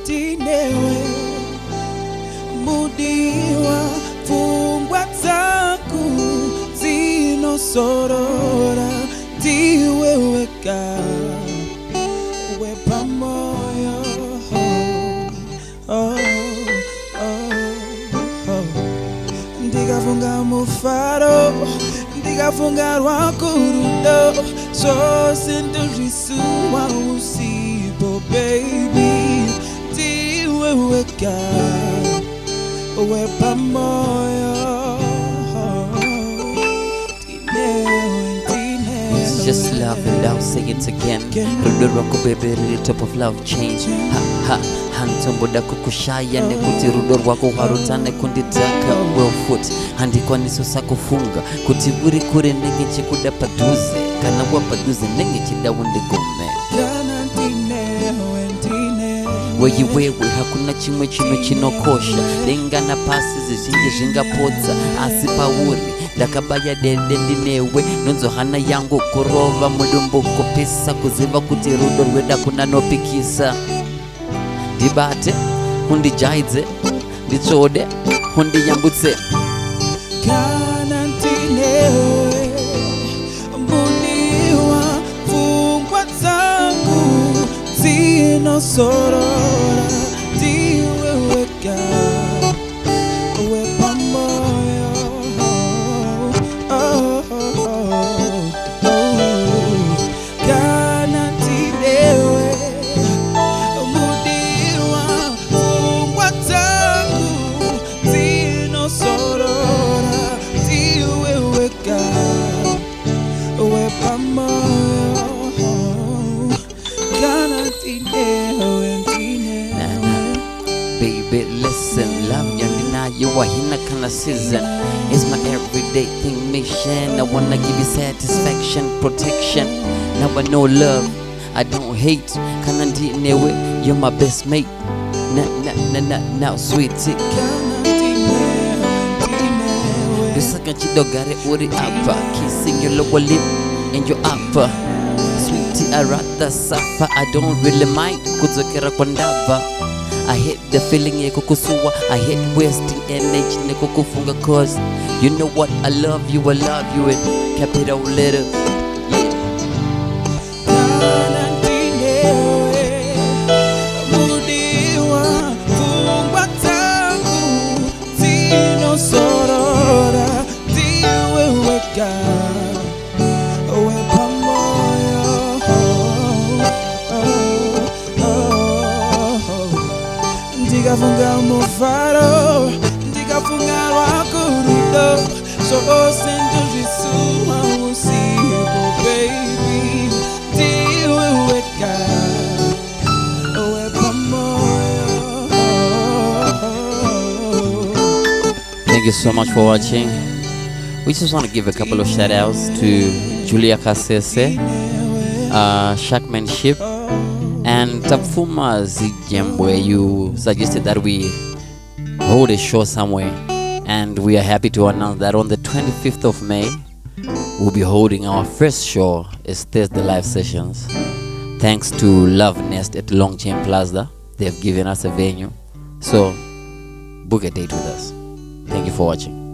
tinewe mudiwa fungwa zangu zinosorora tiweweka wepa moyo ndikafunga mufaro ndikafunga rwakurudo zose ndorisuwa usipo baby tiweweka wepa moyo. Just love and I'll say it again. Rudo rwako baby really top of love change. Ha ha hantombo dako kushaya ne kuti rudo rwako harutane kunditaka well foot handikwa nisosa kufunga kuti buri kure nenge chikuda paduze kana wa paduze nenge chidawunde gome wewe hakuna chimwe chino chinokosha denga na pasi zizhinji zvingapodza asi pauri ndakabaya dende ndinewe nonzo hana yangu kurova mudumbu kupisa kuziva kuti rudo rweda kuna nopikisa ndibate undijaidze nditsvode undiyambutse kana ndinewe mbuniwa pfungwa dzangu dzinosorora ndiweweka wepa moyo kana ndinewe mudiwa pfungwa dzangu dzinosorora ndiweweka wepa moyo kana ndinewe. Baby, listen, love yanina you wahina kana season is my everyday thing mission. I wanna give you satisfaction, protection. Now I know love, I don't hate. Kana ndinewe, you're my best mate. Now sweetie. Bisaka chidogare uri apa, kissing your lower lip and your upper. Sweetie, I rather suffer. I don't really mind. Kuzokera kwa ndava. I hate the feeling ya kukusua. I hate wasting energy na kukufunga cause you know what, I love you in capital letters. Yeah. Kana ndinewe mudiwa pfungwa dzangu dzinosorora ndiweweka wepa moyo ndikafunga mufaro ndikafunga rwakurudo zose ndorisuwa usipo baby ndiweweka wepa moyo. Thank you so much for watching. We just want to give a couple of shout outs to Julia Kasese, Shackmanship, and Tapfuma Zijem, where you suggested that we hold a show somewhere, and we are happy to announce that on the 25th of May we'll be holding our first show as Thursday live sessions, thanks to Love Nest at Longchain Plaza. They have given us a venue, so book a date with us. Thank you for watching.